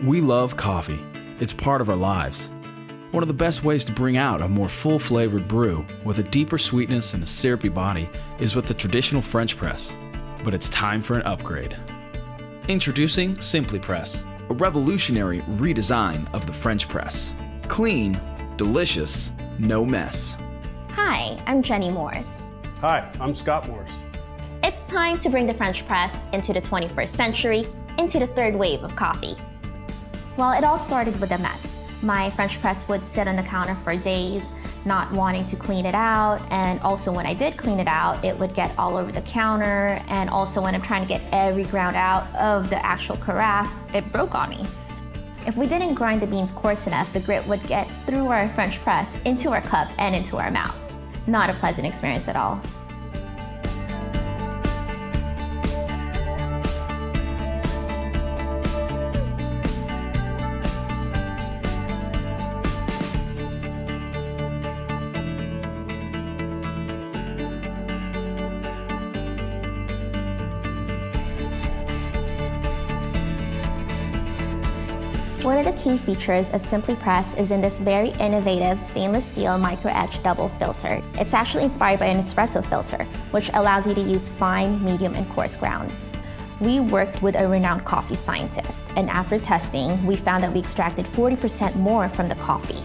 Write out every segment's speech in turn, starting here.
We love coffee. It's part of our lives. One of the best ways to bring out a more full-flavored brew with a deeper sweetness and a syrupy body is with the traditional French press. But it's time for an upgrade. Introducing Simply Press, a revolutionary redesign of the French press. Clean, delicious, no mess. Hi, I'm Jenny Morse. Hi, I'm Scott Morse. It's time to bring the French press into the 21st century, into the third wave of coffee. Well, it all started with a mess. My French press would sit on the counter for days, not wanting to clean it out, and also when I did clean it out, it would get all over the counter, and also when I'm trying to get every ground out of the actual carafe, it broke on me. If we didn't grind the beans coarse enough, the grit would get through our French press, into our cup, and into our mouths. Not a pleasant experience at all. One of the key features of Simply Press is in this very innovative stainless steel micro-etch double filter. It's actually inspired by an espresso filter, which allows you to use fine, medium, and coarse grounds. We worked with a renowned coffee scientist, and after testing, we found that we extracted 40% more from the coffee,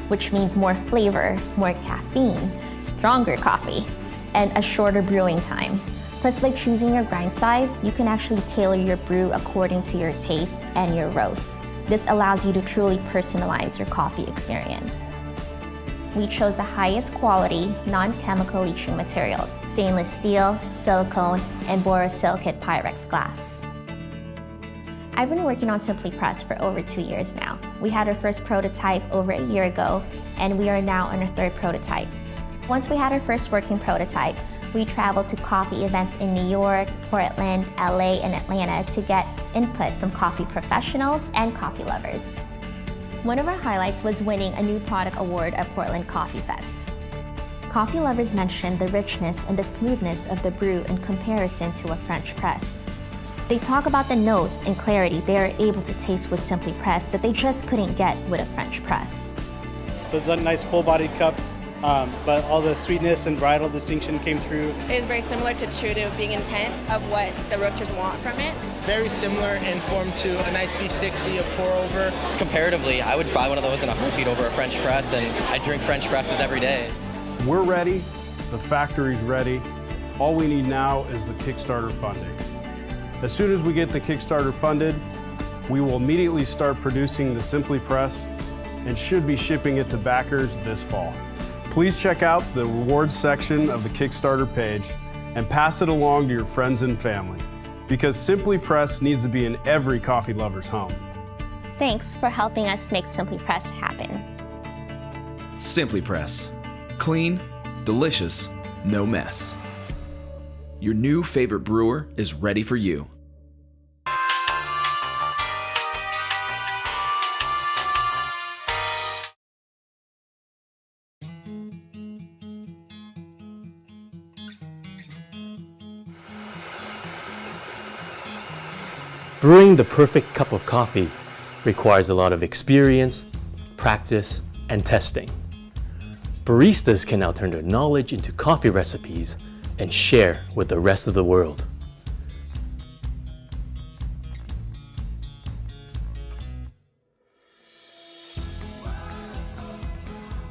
which means more flavor, more caffeine, stronger coffee, and a shorter brewing time. Plus, by choosing your grind size, you can actually tailor your brew according to your taste and your roast. This allows you to truly personalize your coffee experience. We chose the highest quality, non-chemical leaching materials: stainless steel, silicone, and borosilicate Pyrex glass. I've been working on Simply Press for over 2 years now. We had our first prototype over a year ago, and we are now on our third prototype. Once we had our first working prototype, we traveled to coffee events in New York, Portland, LA, and Atlanta to get input from coffee professionals and coffee lovers. One of our highlights was winning a new product award at Portland Coffee Fest. Coffee lovers mentioned the richness and the smoothness of the brew in comparison to a French press. They talk about the notes and clarity they are able to taste with Simply Press that they just couldn't get with a French press. So it's a nice full-bodied cup, but all the sweetness and varietal distinction came through. It is very similar to true to being intent of what the roasters want from it. Very similar in form to a nice V60, a pour over. Comparatively, I would buy one of those in a heartbeat over a French press, and I drink French presses every day. We're ready, the factory's ready. All we need now is the Kickstarter funding. As soon as we get the Kickstarter funded, we will immediately start producing the Simply Press and should be shipping it to backers this fall. Please check out the rewards section of the Kickstarter page and pass it along to your friends and family, because Simply Press needs to be in every coffee lover's home. Thanks for helping us make Simply Press happen. Simply Press. Clean, delicious, no mess. Your new favorite brewer is ready for you. Brewing the perfect cup of coffee requires a lot of experience, practice, and testing. Baristas can now turn their knowledge into coffee recipes and share with the rest of the world.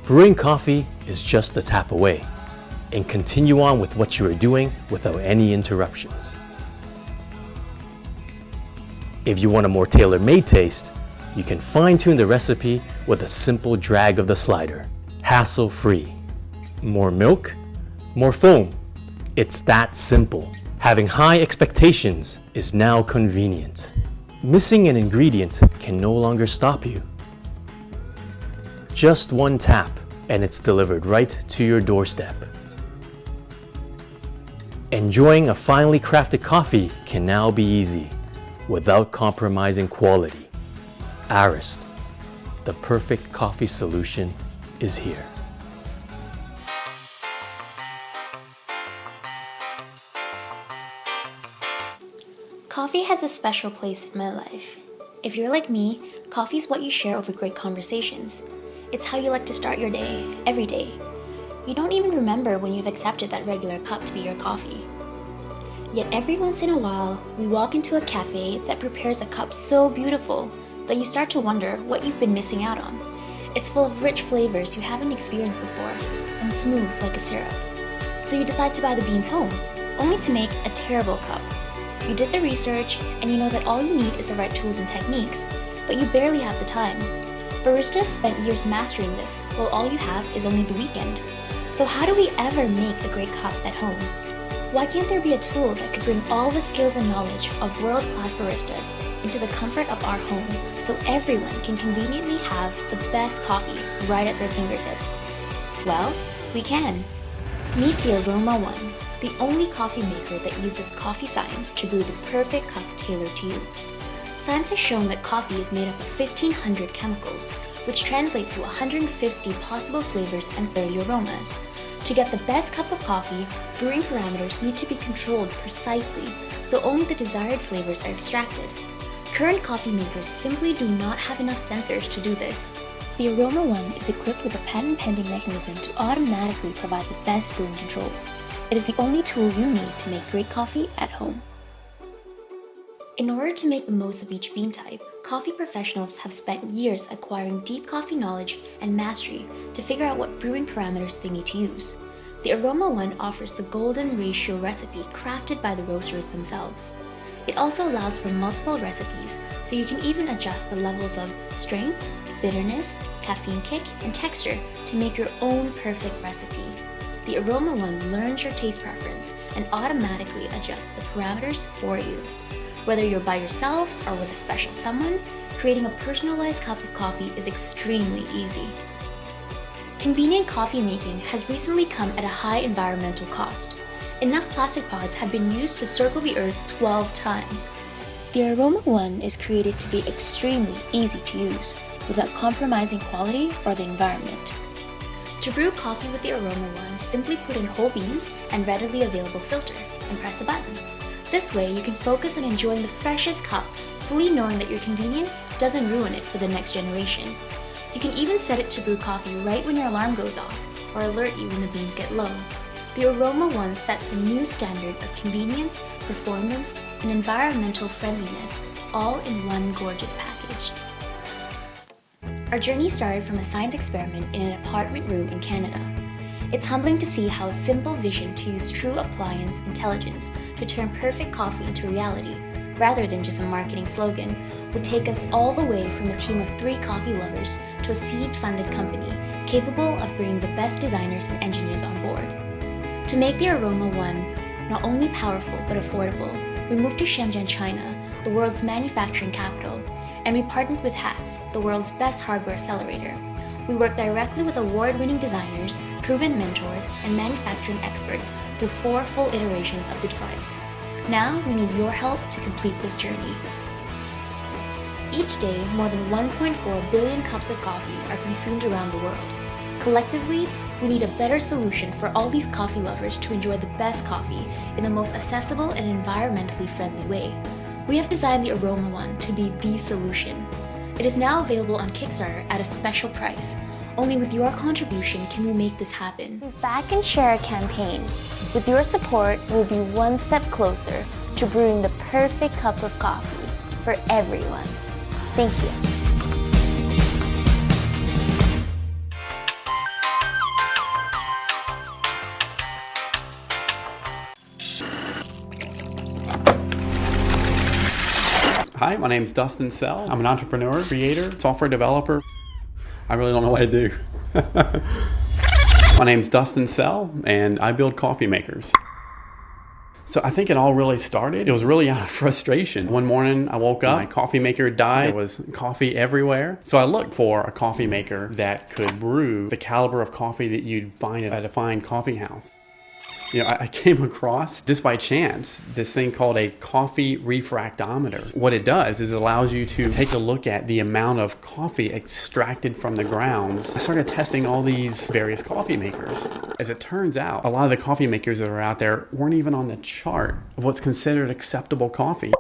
Brewing coffee is just a tap away, and continue on with what you are doing without any interruptions. If you want a more tailor-made taste, you can fine-tune the recipe with a simple drag of the slider. Hassle-free. More milk, more foam. It's that simple. Having high expectations is now convenient. Missing an ingredient can no longer stop you. Just one tap, and it's delivered right to your doorstep. Enjoying a finely crafted coffee can now be easy, without compromising quality. Arist, the perfect coffee solution, is here. Coffee has a special place in my life. If you're like me, coffee is what you share over great conversations. It's how you like to start your day, every day. You don't even remember when you've accepted that regular cup to be your coffee. Yet every once in a while, we walk into a cafe that prepares a cup so beautiful that you start to wonder what you've been missing out on. It's full of rich flavors you haven't experienced before, and smooth like a syrup. So you decide to buy the beans home, only to make a terrible cup. You did the research, and you know that all you need is the right tools and techniques, but you barely have the time. Baristas spent years mastering this, while all you have is only the weekend. So how do we ever make a great cup at home? Why can't there be a tool that could bring all the skills and knowledge of world-class baristas into the comfort of our home so everyone can conveniently have the best coffee right at their fingertips? Well, we can. Meet the Aroma One, the only coffee maker that uses coffee science to brew the perfect cup tailored to you. Science has shown that coffee is made up of 1,500 chemicals, which translates to 150 possible flavors and 30 aromas. To get the best cup of coffee, brewing parameters need to be controlled precisely, so only the desired flavors are extracted. Current coffee makers simply do not have enough sensors to do this. The Aroma One is equipped with a patent-pending mechanism to automatically provide the best brewing controls. It is the only tool you need to make great coffee at home. In order to make the most of each bean type, coffee professionals have spent years acquiring deep coffee knowledge and mastery to figure out what brewing parameters they need to use. The Aroma One offers the golden ratio recipe crafted by the roasters themselves. It also allows for multiple recipes, so you can even adjust the levels of strength, bitterness, caffeine kick, and texture to make your own perfect recipe. The Aroma One learns your taste preference and automatically adjusts the parameters for you. Whether you're by yourself or with a special someone, creating a personalized cup of coffee is extremely easy. Convenient coffee making has recently come at a high environmental cost. Enough plastic pods have been used to circle the earth 12 times. The Aroma One is created to be extremely easy to use, without compromising quality or the environment. To brew coffee with the Aroma One, simply put in whole beans and readily available filter, and press a button. This way, you can focus on enjoying the freshest cup, fully knowing that your convenience doesn't ruin it for the next generation. You can even set it to brew coffee right when your alarm goes off, or alert you when the beans get low. The Aroma One sets the new standard of convenience, performance, and environmental friendliness, all in one gorgeous package. Our journey started from a science experiment in an apartment room in Canada. It's humbling to see how a simple vision to use true appliance intelligence to turn perfect coffee into reality, rather than just a marketing slogan, would take us all the way from a team of 3 coffee lovers to a seed-funded company capable of bringing the best designers and engineers on board. To make the Aroma One not only powerful but affordable, we moved to Shenzhen, China, the world's manufacturing capital, and we partnered with HAX, the world's best hardware accelerator. We work directly with award-winning designers, proven mentors, and manufacturing experts through 4 full iterations of the device. Now we need your help to complete this journey. Each day, more than 1.4 billion cups of coffee are consumed around the world. Collectively, we need a better solution for all these coffee lovers to enjoy the best coffee in the most accessible and environmentally friendly way. We have designed the Aroma One to be the solution. It is now available on Kickstarter at a special price. Only with your contribution can we make this happen. Who's Back and Share campaign. With your support, we'll be one step closer to brewing the perfect cup of coffee for everyone. Thank you. Hi, my name is Dustin Sell. I'm an entrepreneur, creator, software developer. I really don't know what I do. My name is Dustin Sell, and I build coffee makers. So I think it all really started. It was really out of frustration. One morning I woke up, my coffee maker died. There was coffee everywhere. So I looked for a coffee maker that could brew the caliber of coffee that you'd find at a fine coffee house. You know, I came across, just by chance, this thing called a coffee refractometer. What it does is it allows you to take a look at the amount of coffee extracted from the grounds. I started testing all these various coffee makers. As it turns out, a lot of the coffee makers that are out there weren't even on the chart of what's considered acceptable coffee.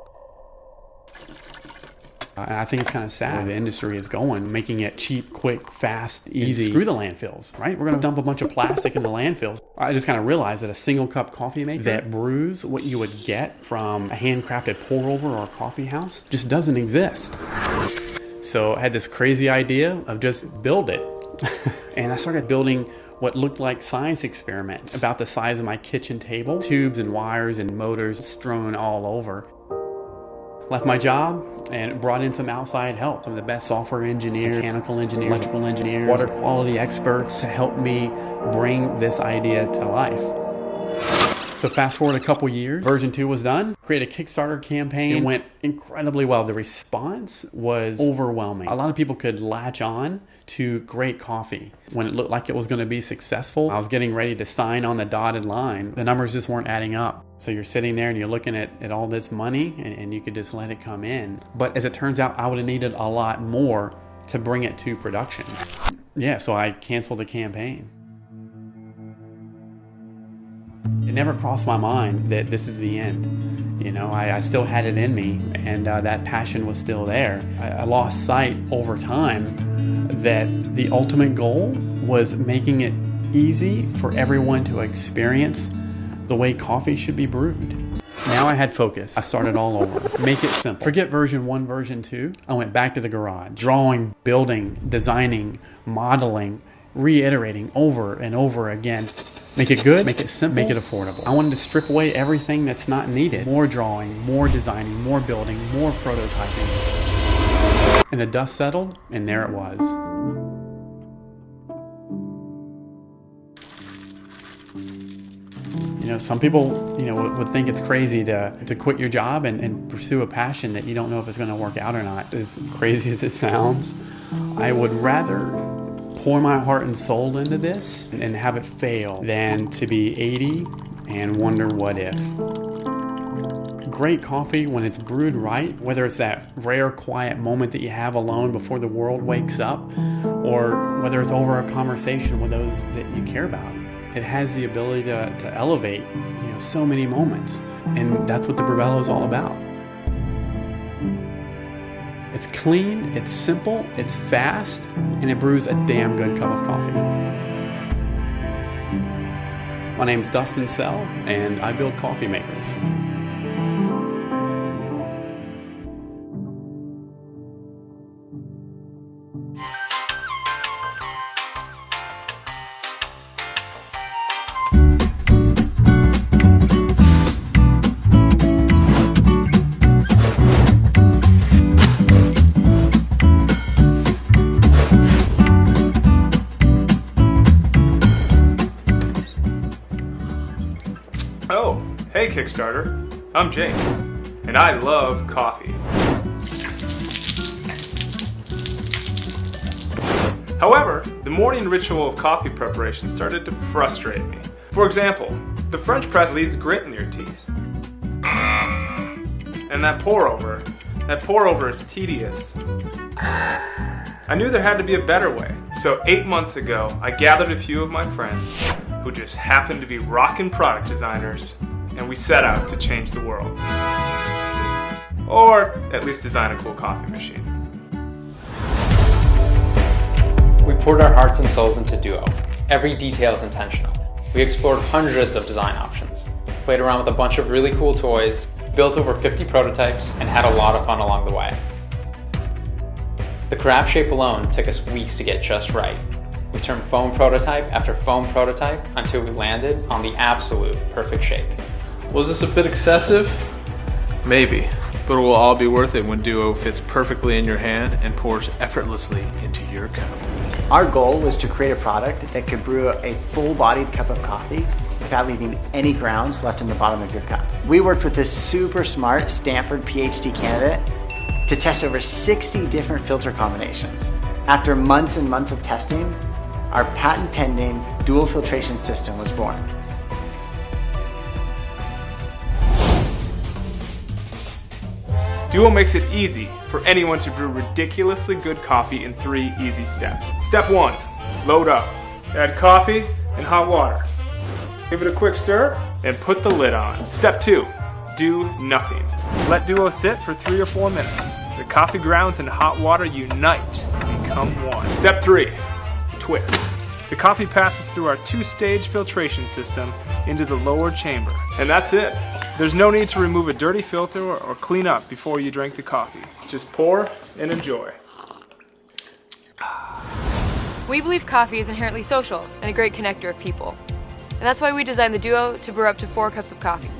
And I think it's kind of sad where the industry is going, making it cheap, quick, fast, easy. Screw the landfills, right? We're going to dump a bunch of plastic in the landfills. I just kind of realized that a single cup coffee maker that brews what you would get from a handcrafted pour over or a coffee house just doesn't exist. So I had this crazy idea of just build it. And I started building what looked like science experiments about the size of my kitchen table, tubes and wires and motors strewn all over. Left my job and brought in some outside help, some of the best software engineers, mechanical engineers, electrical engineers, water quality experts to help me bring this idea to life. So fast forward a couple years, version 2 was done. Created a Kickstarter campaign. It went incredibly well. The response was overwhelming. A lot of people could latch on to great coffee. When it looked like it was going to be successful, I was getting ready to sign on the dotted line. The numbers just weren't adding up. So you're sitting there and you're looking at all this money and you could just let it come in. But as it turns out, I would have needed a lot more to bring it to production. Yeah, so I canceled the campaign. It never crossed my mind that this is the end. You know, I still had it in me, and that passion was still there. I lost sight over time that the ultimate goal was making it easy for everyone to experience the way coffee should be brewed. Now I had focus. I started all over. Make it simple. Forget version 1, version 2. I went back to the garage, drawing, building, designing, modeling, reiterating over and over again. Make it good, make it simple, make it affordable. I wanted to strip away everything that's not needed. More drawing, more designing, more building, more prototyping. And the dust settled, and there it was. You know, some people, would think it's crazy to quit your job and pursue a passion that you don't know if it's going to work out or not. As crazy as it sounds, I would rather pour my heart and soul into this and have it fail than to be 80 and wonder what if. Great coffee, when it's brewed right, whether it's that rare quiet moment that you have alone before the world wakes up, or whether it's over a conversation with those that you care about, it has the ability to elevate so many moments. And that's what the Brewello is all about. It's clean, it's simple, it's fast, and it brews a damn good cup of coffee. My name's Dustin Sell, and I build coffee makers. Oh, hey Kickstarter, I'm Jake, and I love coffee. However, the morning ritual of coffee preparation started to frustrate me. For example, the French press leaves grit in your teeth. And that pour over is tedious. I knew there had to be a better way, so 8 months ago, I gathered a few of my friends who just happened to be rockin' product designers, and we set out to change the world. Or at least design a cool coffee machine. We poured our hearts and souls into Duo. Every detail is intentional. We explored hundreds of design options, played around with a bunch of really cool toys, built over 50 prototypes, and had a lot of fun along the way. The craft shape alone took us weeks to get just right. We turned foam prototype after foam prototype until we landed on the absolute perfect shape. Was this a bit excessive? Maybe, but it will all be worth it when Duo fits perfectly in your hand and pours effortlessly into your cup. Our goal was to create a product that could brew a full-bodied cup of coffee without leaving any grounds left in the bottom of your cup. We worked with this super smart Stanford PhD candidate to test over 60 different filter combinations. After months and months of testing, our patent-pending dual filtration system was born. Duo makes it easy for anyone to brew ridiculously good coffee in 3 easy steps. Step 1, load up. Add coffee and hot water. Give it a quick stir and put the lid on. Step 2, do nothing. Let Duo sit for 3 or 4 minutes. The coffee grounds and hot water unite and become one. Step 3, twist. The coffee passes through our 2-stage filtration system into the lower chamber. And that's it. There's no need to remove a dirty filter or clean up before you drink the coffee. Just pour and enjoy. We believe coffee is inherently social and a great connector of people. And that's why we designed the Duo to brew up to 4 cups of coffee.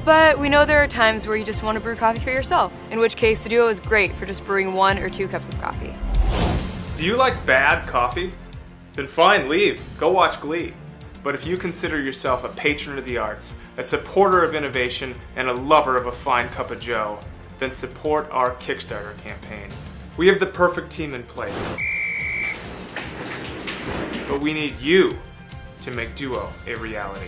But we know there are times where you just want to brew coffee for yourself, in which case the Duo is great for just brewing 1 or 2 cups of coffee. Do you like bad coffee? Then fine, leave. Go watch Glee. But if you consider yourself a patron of the arts, a supporter of innovation, and a lover of a fine cup of joe, then support our Kickstarter campaign. We have the perfect team in place. But we need you to make Duo a reality.